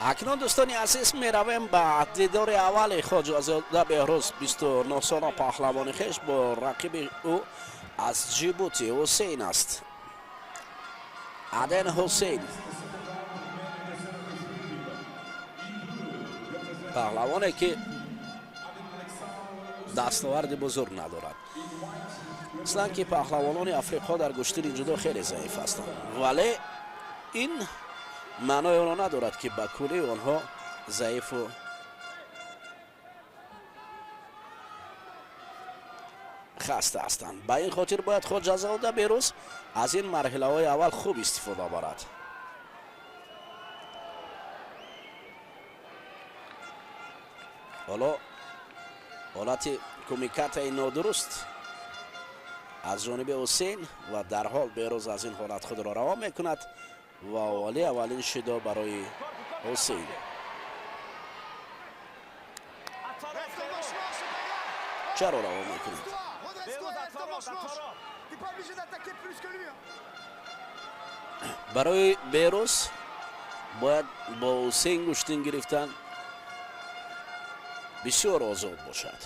اکنون دوستانی عزیز میرویم به دیدار اول خوجازاده بهروز 29 ساله پهلوان خویش با رقیب او از جیبوتی حسین است. عدن حسین پهلوانی که دستاورد بزرگ ندارد. اصلا که پهلوانان افریقا در گشتن جدو خیلی ضعیف هستند، ولی این معنای آن ندارد که به کلی آنها ضعیف و خسته هستند. به این خاطر باید خوجازاده بهروز از این مرحله های اول خوب استفاده برد. حالا حالت کمیکت نادرست از جانب حسین و در حال بهروز از این حالت خود را رها میکند و اولین شدا برای حسین. چرا رها میکند؟ برای بهروز باید با حسین گشتن گرفتن بسیار آزاد باشد.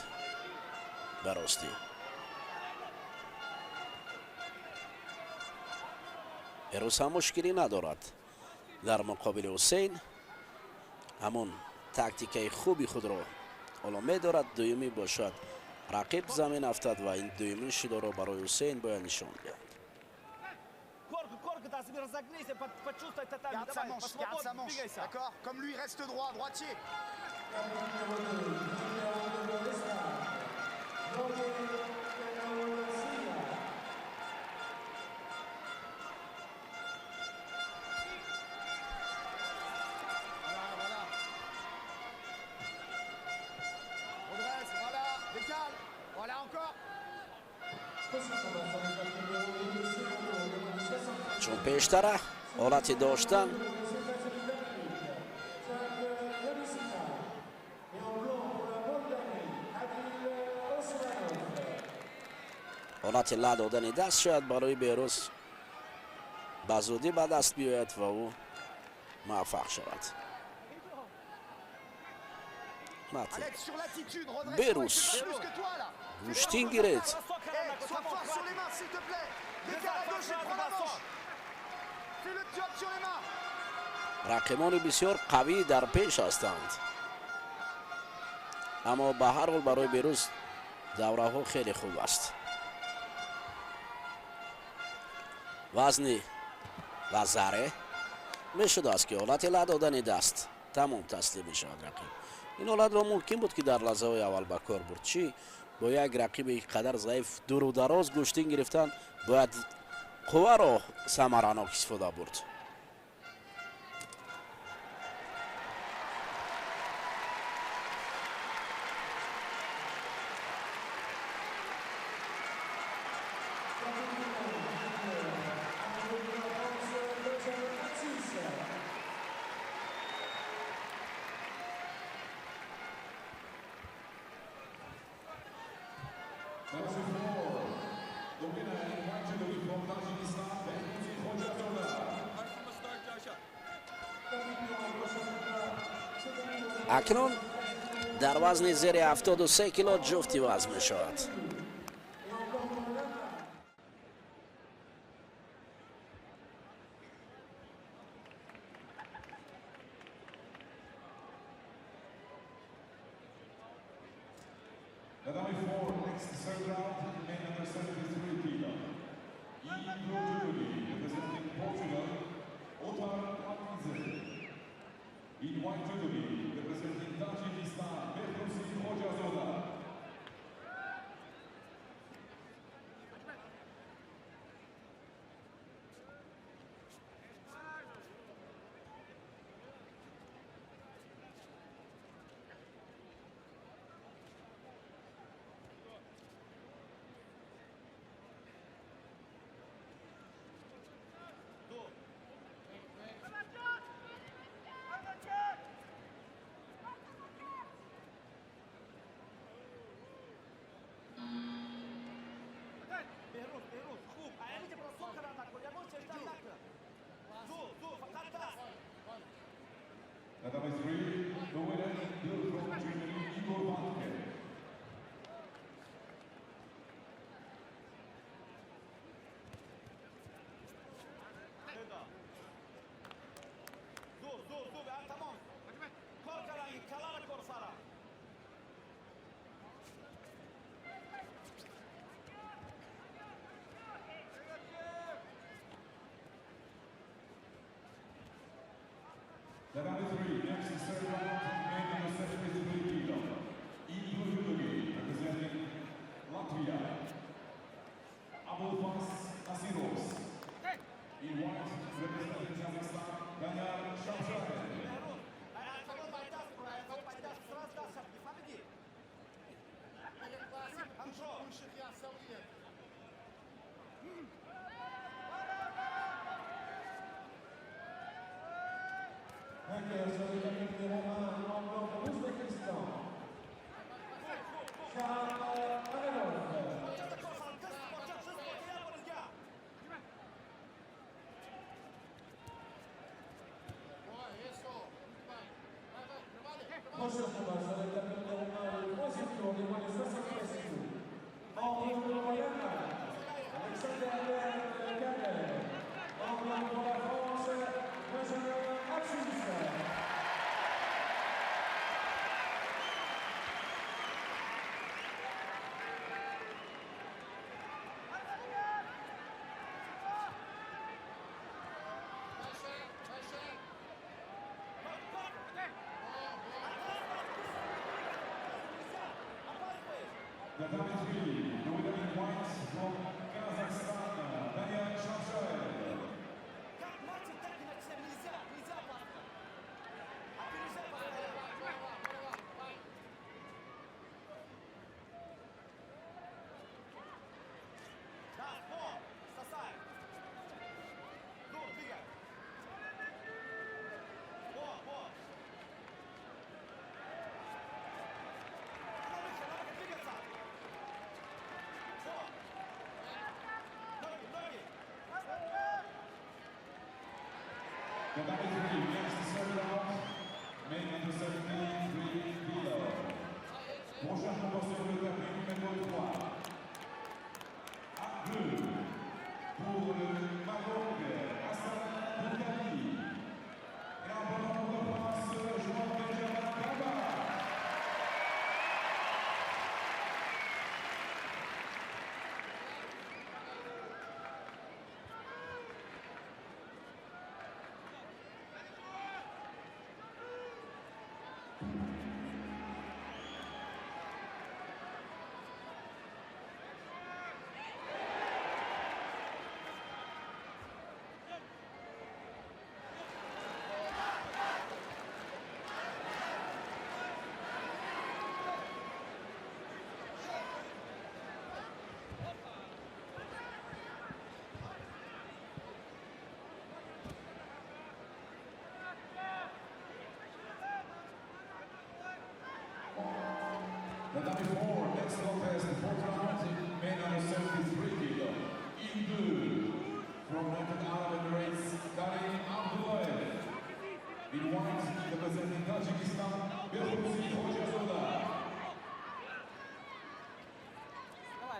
براستی بهروز هم مشکلی ندارد در مقابل حسین، همون تاکتیکای خوبی خود را حالا می‌دارد. دویمی باشد رقیب زمین افتاد و این دویمین شدا را برای حسین باید نشان دهد. چون پیشتره حالتی داشتن حالت له دادن دست شاید برای بهروز به زودی به دست بیاید و او موفق شود. بهروز گوشتین گیرد. رقیبان بسیار قوی در پیش هستند، اما به هر حال برای بهروز دوره ها خیلی خوب است. وزنی و ذره میشد است که حالت له دادن دست تمام تسلیم می شود رقیب. این حالت را ممکن بود که در لحظه های اول به کار برد. چی با یک رقیب یک قدر ضعیف دور و دراز گشتین گرفتن باید قوه را ثمراناک استفاده برد. اکنون در وزن زیر 73 کیلو جفتی وزن می شود. The number 3, next to serve round, made number 73 kilo. Behruzi, representing Latvia. Abulfas Asirovs. In white, representing Kazakhstan, Daniel Shamshad. The number 3, the winner in white from Kazakhstan, Daniel Shamshad. The number 3, next to serve out, made number 73 kilo. Prochain combattant de la numéro 3. À bleu, pour le Maroc, Hassan Boukali. Et en ballon pour la France, joueur de Gjakova. The number 4, next contest, the fourth round, made number 73 kilo. In blue, from United Arab Emirates, Karim Abdullayev. In white, representing Tajikistan, Behruzi, Khojazoda.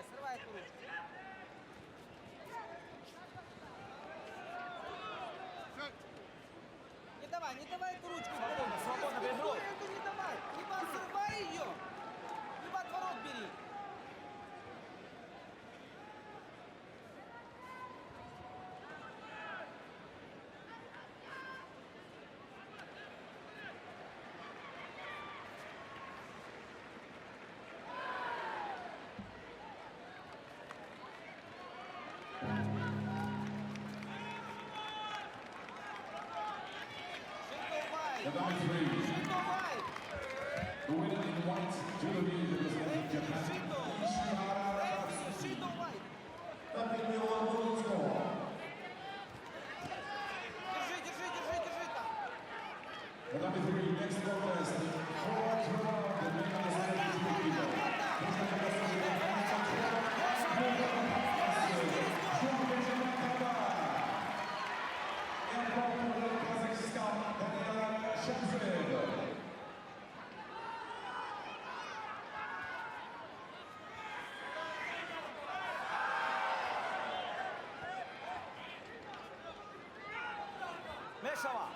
Срывай эту ручку. Не давай эту ручку. Свободно, Бехруз. Не давай. Либо срывай ее, либо от ворот бери. The number 3, the winner in white, Julie, representing Japan, Ishihara. Так и было Бехрузи. Держи там. The number 3, next contest, fourth round, the winner is Мешава!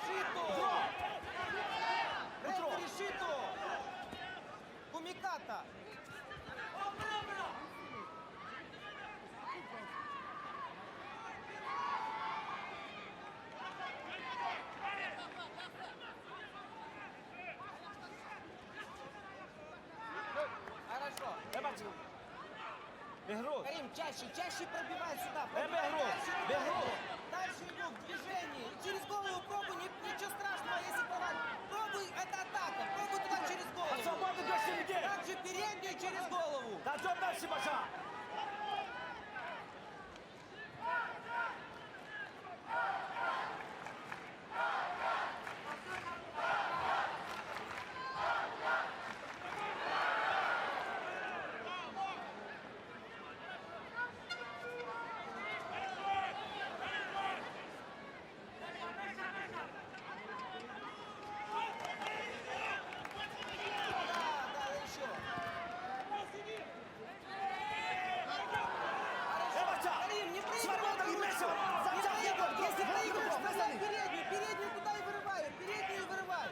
Шито! Рефери Шито! Кумиката! Бехруз. Карим, чаще пробивай сюда. Бехруз. Дальше иду в движении. Через голову пробуй, ничего страшного, если порвать. Пробуй, это атака. Пробуй туда через голову. Свободно для семьи. Также переднюю через голову. Дойдем дальше, Баша. Переднюю туда и вырываю, переднюю вырываю.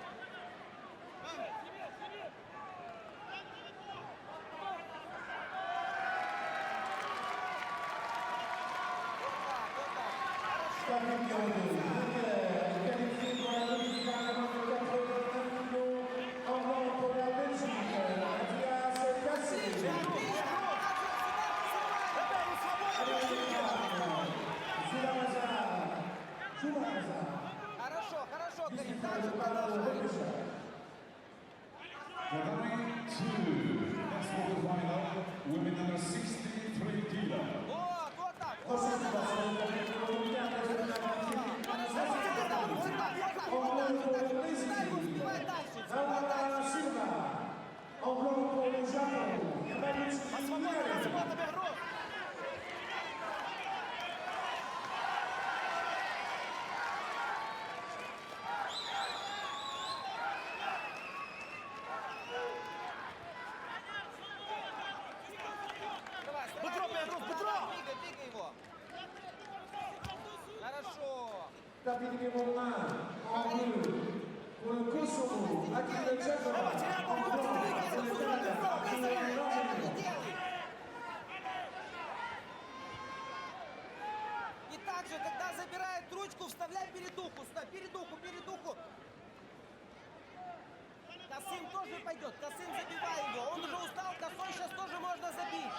Хорошо, Карим, дальше продолжай. Next quarterfinal, women number 63 kilo. Вот так. Свободно, Бехруз. Бедро, Бехруз, бедро! Двигай его. Хорошо. И также, когда забирает ручку, вставляй передуху, передуху. Косым тоже пойдет, Косым забивай его. Он уже устал, косой сейчас тоже можно забить.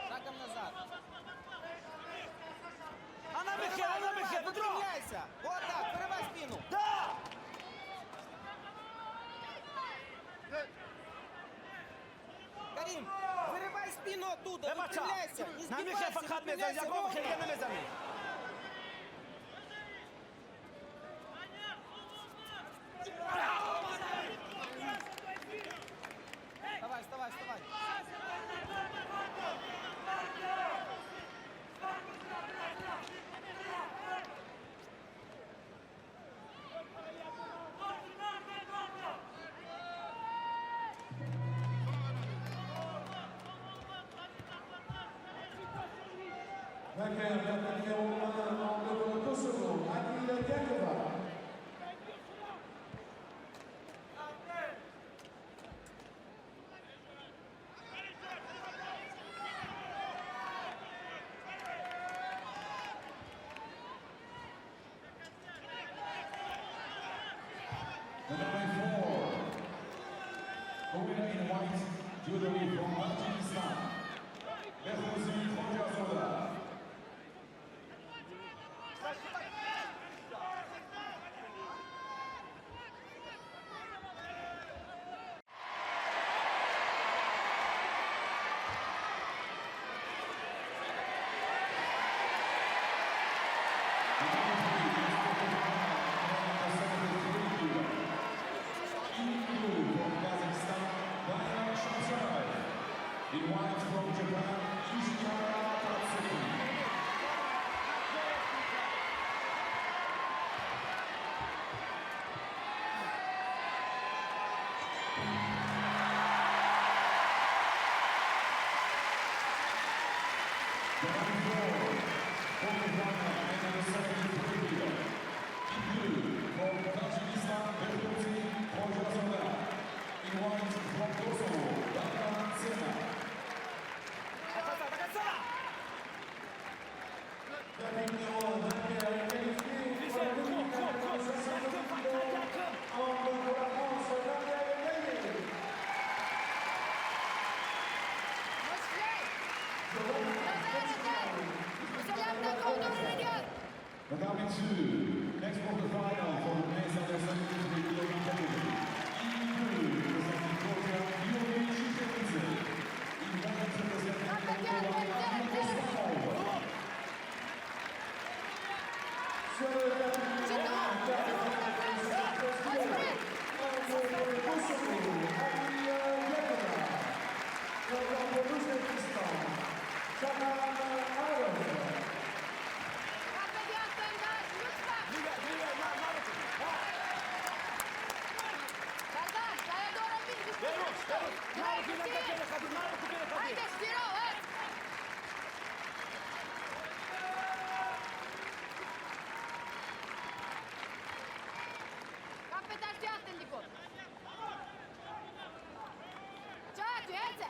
Шагом назад. Она Михе, бедро! Выпрямляйся. Вот так, вырывай спину. Да! Карим, вырывай спину оттуда, Бача! выпрямляйся. Не На Михе сбивайся, фахат мезан, выпрямляйся Гякова ровно. Михе мезан. Вставай. Gjakova. The number 4, the winner in white, jewelry from Tajikistan, Behruzi, Khojazoda. In white from Japan, Ishihara. From Tajikistan, Behruzi, Khojazoda. In white from Kosovo, Движение, Ajde, Štiro, hajde! Kapet așteaptă, Nico! Čaču, Ece!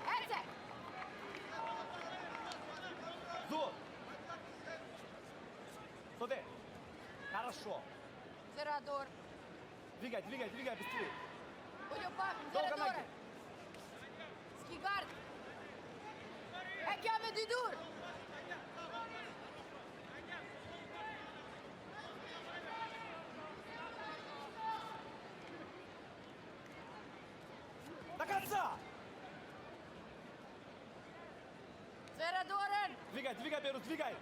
Зу! Соде! Хорошо! Zerador! Двигай, быстрее! Uite-o, papi, Долго Zerador! ноги! Schigard! Hai, cheamă Didur! До конца! Zeradorен! Двигай, Behruzi, двигай!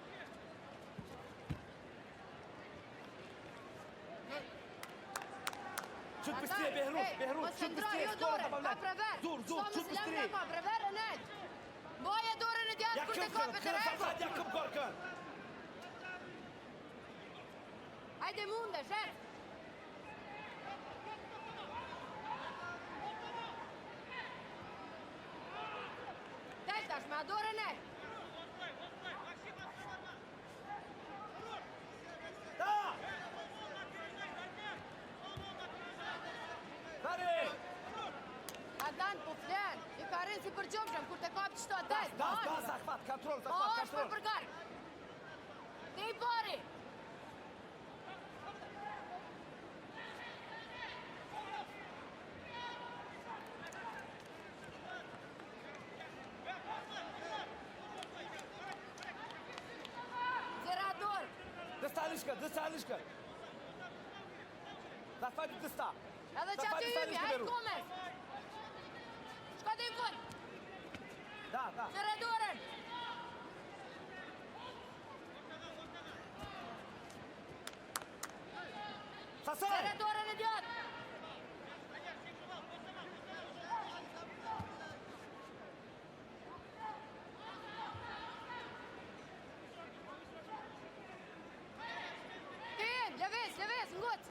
Чуть быстрее, Behruzi, чуть быстрее, скоро добавлять! Зур, чуть быстрее! Boia dură-ne de azi, curte cope, te rego! Яков Горкан! Haide, munde, șer! Deci, mă adoră-ne! Da! Tare! Adan, puflean! E care si përgjomshëm, kur te kapë qëto adet! Да, захват, контроль, Po është për përgar! Te i pari! Zerador! Dësta lishka! Захват dësta! Edhe që aty ymi, hajtë Gomez! Shka të i fund! Da! Zeradorën! Sasaj! Zeradorën e djatë! Lëves, ngut!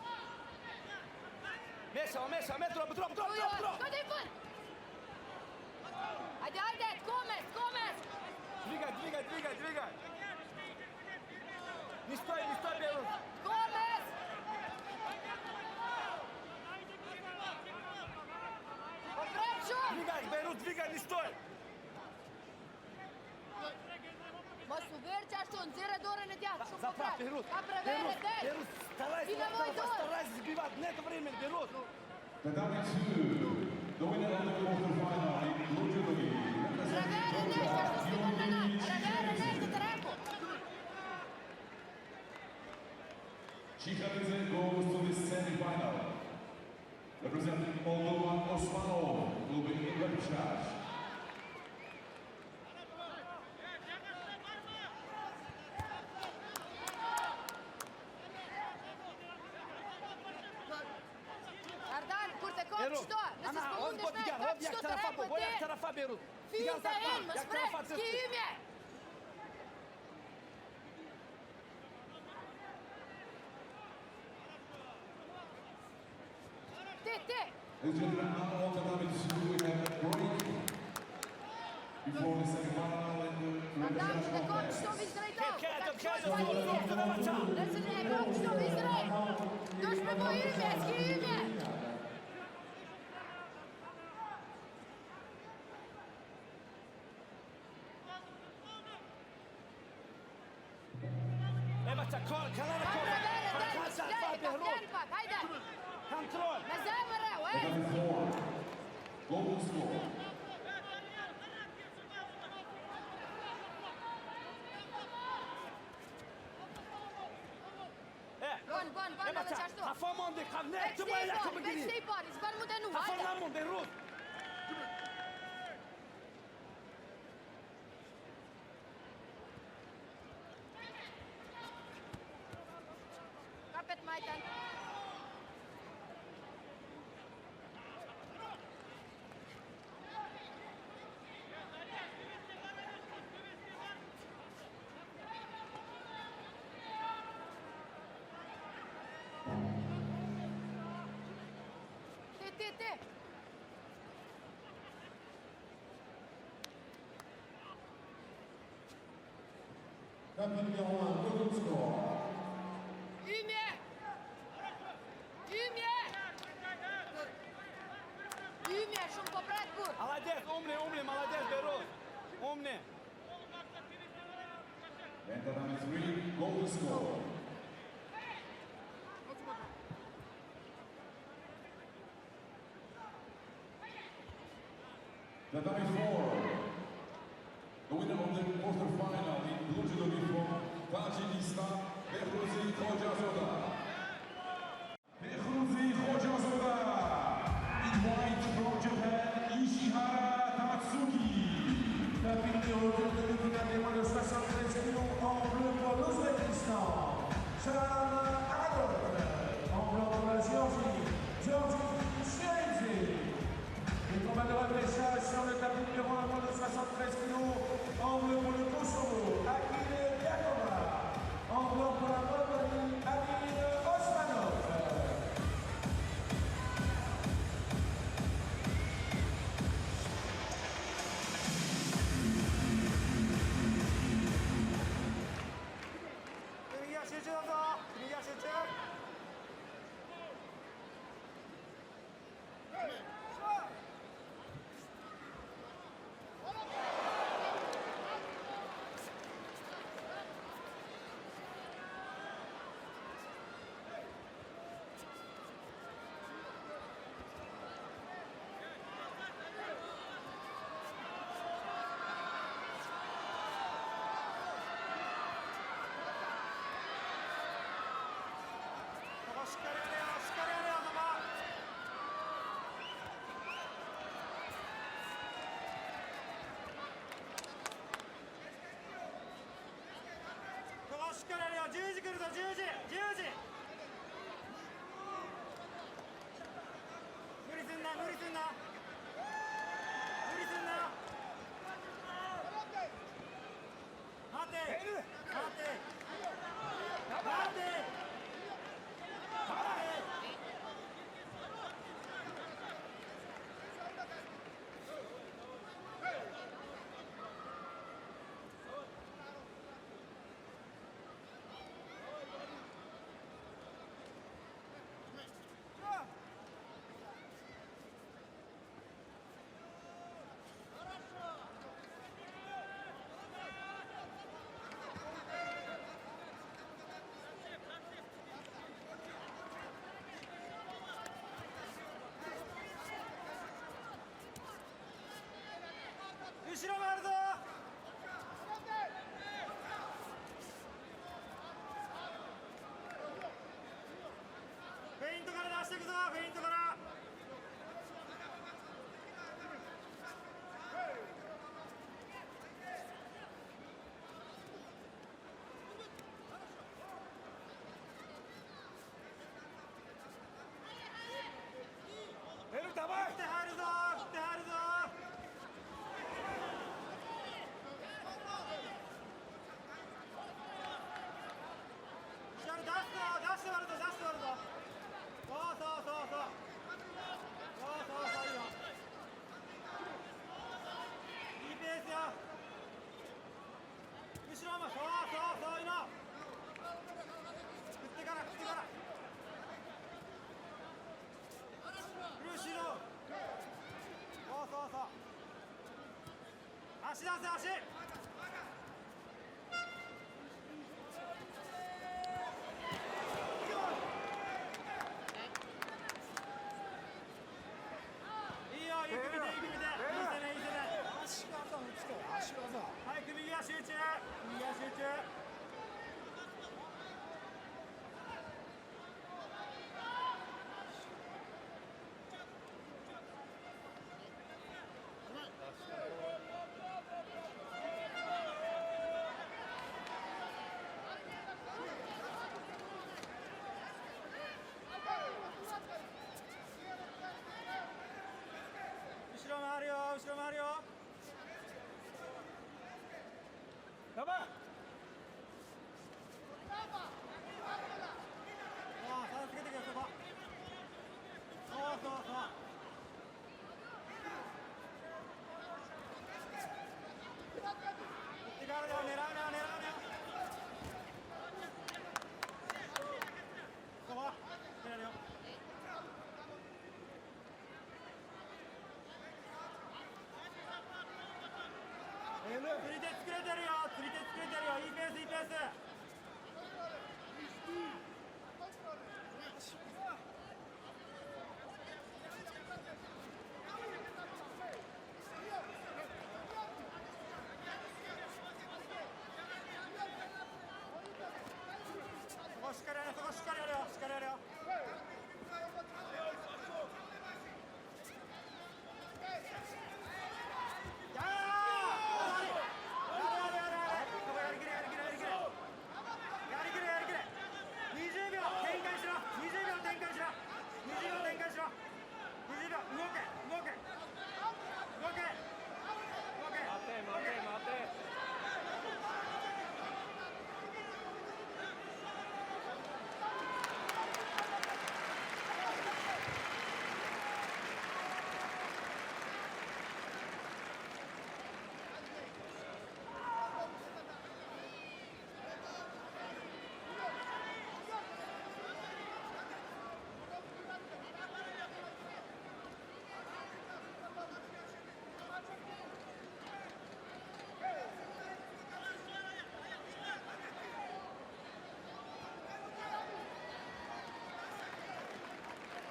Mesha, metro! Shka të i fund! Hajde, Gomez! Двигай! Не стой, Behruzi! Gomez! Oprem shumë! Behruzi, двигай, не стой! Mos u verë që ashtu, nëzire dorën e djatë, shumë Захват, poprat! Behruzi! Ka prevere, del! Старайся сбивать, нет времени, Behruzi! The number 2, the winner of the quarterfinal in Gjakova, Prevere, del, që ashtu s'ki mund në natë! Prevere, del, të të reku! Ishihara goes to the semi-final. Representing Moldova Osmanov will be in repechage. Ardan, kur të kopë Behruzi! qëto, nëse s'po mundesh me kopë qëto të reku, Boja ti! tarafa, Behruzi! Fiu të imë, më sprek, s'ki imje! Ti! Ladies and gentlemen, now on to number 2, we have a break before the semi-final and the Ardan, kur të kopë repechage qëto contest. vizë drejto! Kajde, Nëse ne e kopë qëto vizë drejto! Dush me po imje, s'ki imje! Evaca, kalana Ka kola! prevere, del, më Захват, shplej, ka Behruzi! flenë pak, hajde! Контроль! Me zemër e, The number 4, golden score. Bon, edhe që ashtu! Hafa mondi, ne, Veç të të më i e lakë pari, më veç gëri! të i pari, s'ban mu të nu, Hafa hajde! namon, Behruzi! Kapet majten! Ti! Tapis numéro 1, Golden Score. Умие! Умие! Умие, шум попретку! Молодец, умный, молодец, Бехруз. Умный. Vendor number 3, Golden Score. The dummy 4, the winner of the quarterfinal in blue judo from Tajikistan, Behruzi Khojazoda. Behruzi Khojazoda. In white from Japan, Ishihara. Tapis numéro 2 de demi-finale des moins de 73 kg en bleu pour l'Ouzbékistan. En blanc pour la Géorgie, Les combats de repêchage sur le tapis numéro 1 moins de 73 kg en bleu pour le Kosovo, Gjakova. En blanc pour la Moldavie, Osmanov.後ろもあるぞ。フェイントから出していくぞ、フェイントから。ベルダバイ。切って入るぞ、切って入るぞ。足出せ足。いいよ、ゆっくりで、ゆっくりで。いい攻め、いい攻め。足技をつけ、足技。はい、右足集中。右足集中。後ろ回るよ、後ろ回るよ。やばい。差つけてくよ、そこ。そうそうそう。手軽だよ、狙うね、狙うね。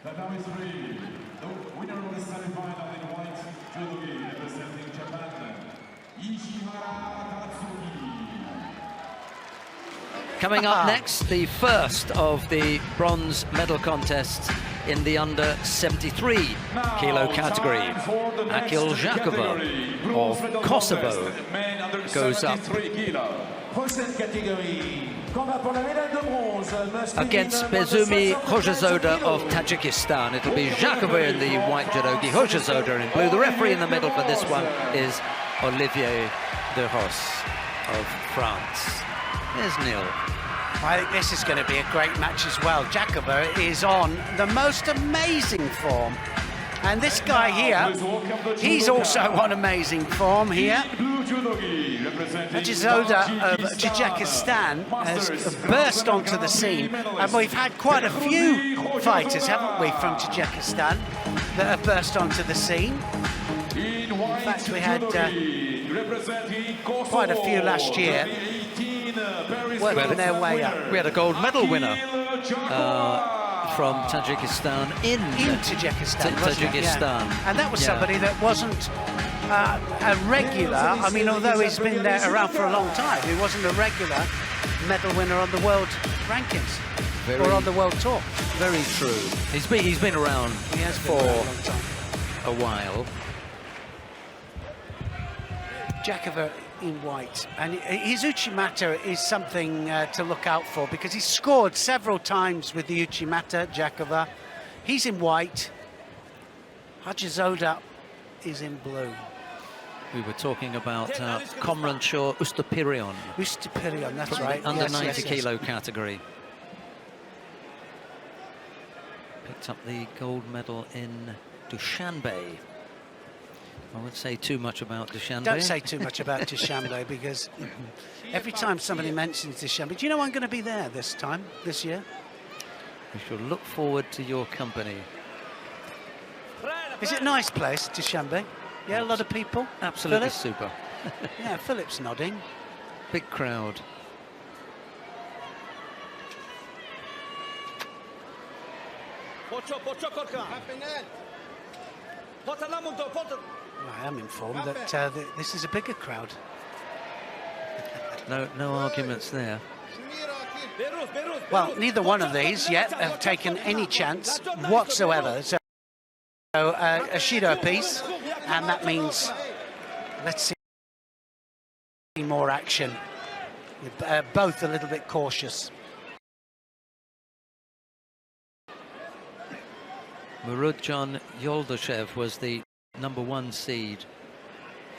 Tatami 3, the winner of the semi-final in white judo representing Japan, Ishihara. Coming up next, the first of the bronze medal contests in the under 73 kilo category. Akil Gjakova of Kosovo goes up against Behruzi Khojazoda of Tajikistan. It'll be Gjakova in the white judogi, Khojazoda in blue. The referee in the middle for this one is Olivier de Ros of France. There's Neil. I think this is going to be a great match as well. Gjakova is on the most amazing form. And this guy here, he's also on amazing form here. Khojazoda of Tajikistan has burst onto the scene. And we've had quite a few fighters, haven't we, from Tajikistan that have burst onto the scene. In fact, we had quite a few last year. Working their way up. We had a gold medal winner from Tajikistan in Tajikistan. And that was somebody that wasn't a regular. I mean, although he's been there around for a long time, he wasn't a regular medal winner on the world rankings or on the world tour. Very true. He's been around for a while. Gjakova in white, and his Uchimata is something to look out for because he's scored several times with the Uchimata. Gjakova, he's in white. Khojazoda is in blue. We were talking about Komranshaw Ustapirion. Ustapirion, that's right. Under 90 kilo category. Picked up the gold medal in Dushanbe. I won't say too much about Dushanbe. Don't say too much about Dushanbe because every time somebody mentions Dushanbe, do you know I'm going to be there this year? We shall look forward to your company. Is it a nice place, Dushanbe? Yeah, a lot of people? Absolutely Philip? super. Yeah, Philip's nodding. Big crowd. I am informed that this is a bigger crowd. No arguments there. Well, neither one of these yet have taken any chance whatsoever. So a Shido piece, and that means let's see more action. Both a little bit cautious. Murudjan Yoldashev was the #1 seed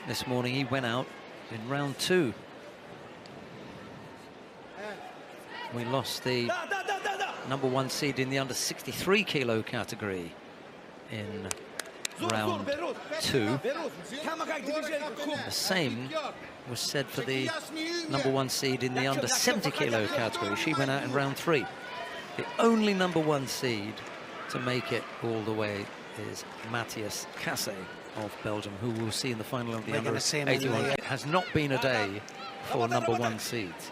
this morning. He went out in round 2. We lost the #1 seed in the under 63 kilo category in round 2. The same was said for the #1 seed in the under 70 kilo category. She went out in round 3. The only #1 seed to make it all the way is Matthias Casse of Belgium, who we'll see in the final of the We're under gonna see him in 81. the, It has not been a day for #1 seeds.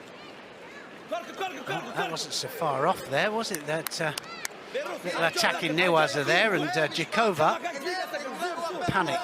That wasn't so far off there, was it? That little attacking Newaza there, and Gjakova panic.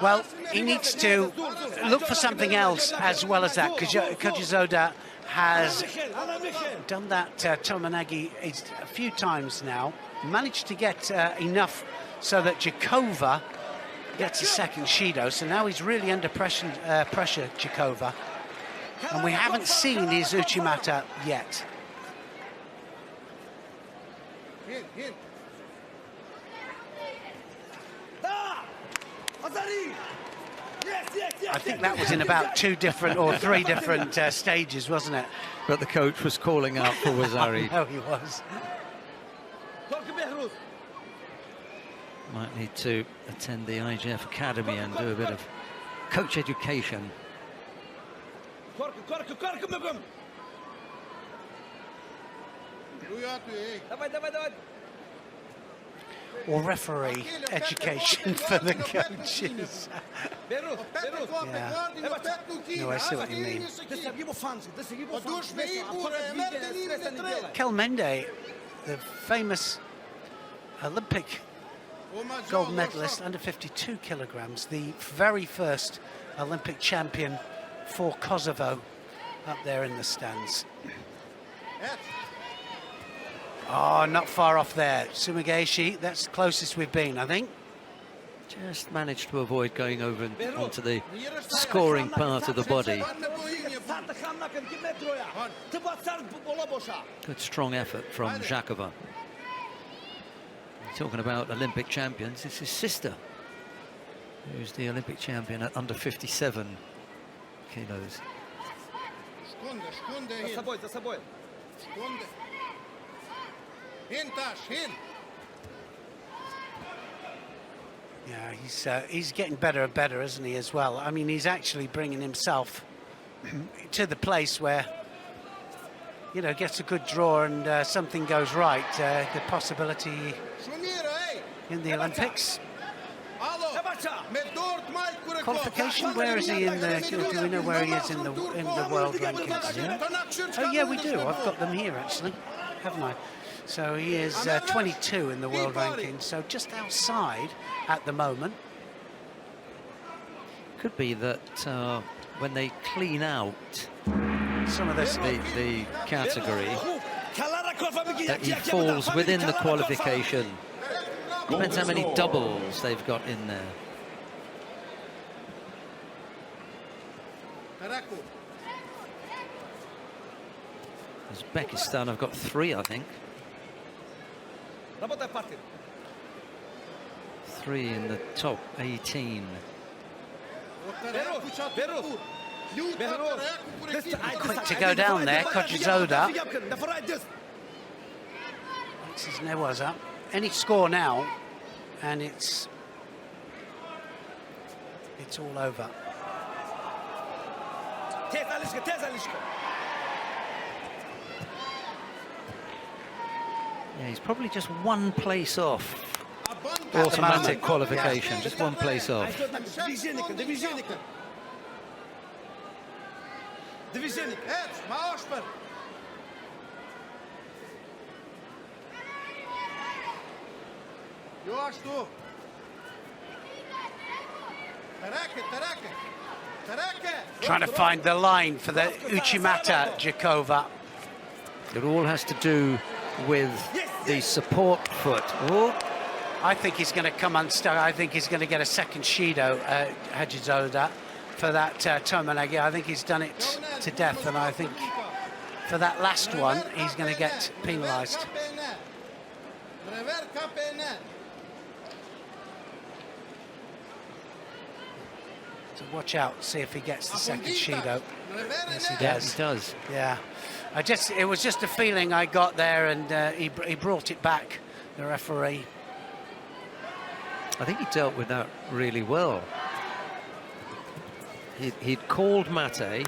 Well, he needs to look for something else as well as that. Khojazoda has done that Tomanagi a few times now, managed to get enough so that Gjakova gets a second Shido. So now he's really under pressure, Gjakova. And we haven't seen his Uchimata yet. I think that was in about 2 different or 3 different stages, wasn't it? But the coach was calling out for Wazari. No, he was. Might need to attend the IGF Academy and do a bit of coach education. Or referee education for the coaches. Yeah. No, I see what you mean. Kelmende, the famous Olympic gold medalist under 52 kilograms, the very first Olympic champion for Kosovo, up there in the stands. Oh, not far off there. Sumigashi, that's the closest we've been, I think. Just managed to avoid going over onto the scoring part of the body. Good strong effort from Gjakova. Talking about Olympic champions, it's his sister, who's the Olympic champion at under 57 kilos. Yeah, he's getting better and better, isn't he, as well? I mean, he's actually bringing himself to the place where, you know, gets a good draw and something goes right. The possibility in the Olympics. Qualification, where is he in the, do we know where he is in the world rankings? Yeah? Oh, yeah, we do. I've got them here, actually, haven't I? So he is 22 in the world ranking, so just outside at the moment. Could be that when they clean out some of this, the category, that he falls within the qualification. Depends how many doubles they've got in there. Uzbekistan have got 3, I think. 3 in the top 18. Quick to go down there, Khojazoda. This is Newaza. Any score now, and it's all over. Yeah, he's probably just 1 place off automatic qualification, just 1 place off. Trying to find the line for the Uchimata Gjakova. It all has to do with the support foot. Oh. I think he's going to come unstuck. I think he's going to get a second Shido, Khojazoda, for that Tomanagi. I think he's done it to death, and I think for that last one, he's going to get penalised. So watch out, see if he gets the second Shido. Yes, he Yeah, does. he does. Yeah, it was just a feeling I got there, and he brought it back, the referee. I think he dealt with that really well. He'd called Mate.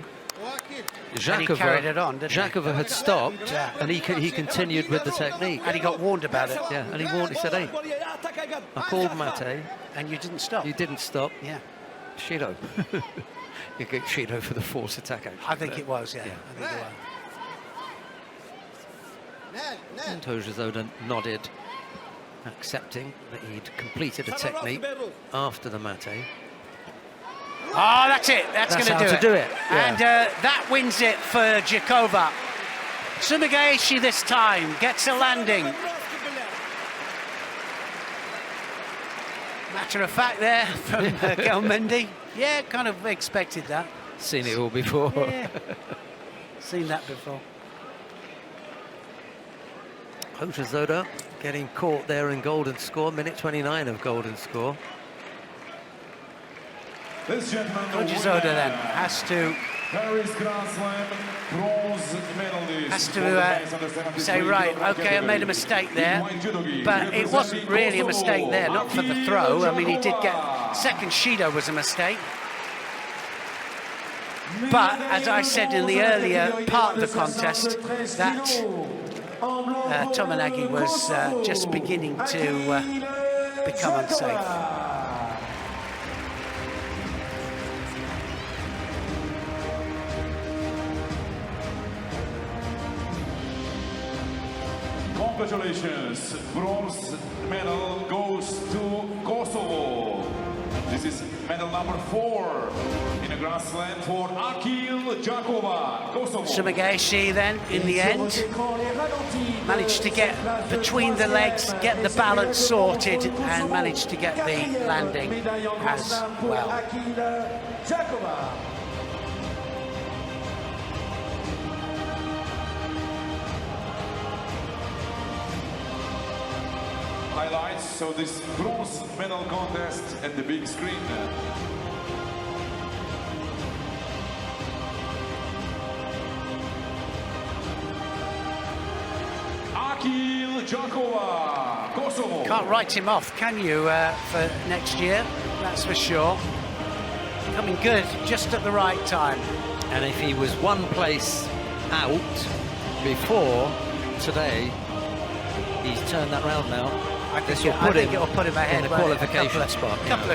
And he carried it on, didn't he? Gjakova had stopped, Yeah. and he continued with the technique. And he got warned about it. Yeah, and he said, hey, I called Mate. And you didn't stop. You didn't stop. Yeah. Shido. You get Shido for the force attack, actually. I think it was, yeah. I think it was. And Khojazoda nodded, accepting that he'd completed a technique after the Mate. Oh, that's it. That's going how to to do it. Yeah. And that wins it for Gjakova. Sumagaeshi this time gets a landing. Matter of fact there from Gelmendi. Yeah, kind of expected that. Seen it all before. Yeah. Seen that before. Khojazoda getting caught there in golden score, minute 29 of golden score. Ladies and gentlemen, the Khojazoda winner, then has to Paris Grand Slam bronze medalist. say, right, okay, I made a mistake there, but it wasn't really a mistake there, not for the throw. I mean, he did get second Shido was a mistake. But as I said in the earlier part of the contest, that Tominagi was just beginning to become unsafe. Congratulations, bronze medal goes to Kosovo. This is medal number 4 in a Grand Slam for Gjakova, Kosovo. Sumagaeshi then, in the end, managed to get between the legs, get the balance sorted, and managed to get the landing as well. Highlights of this bronze medal contest at the big screen. Gjakova, Kosovo. Can't write him off, can you, for next year? That's for sure. Coming good, just at the right time. And if he was one place out before today, he's turned that round now. I think it'll put him ahead in the by qualification a spot. couple of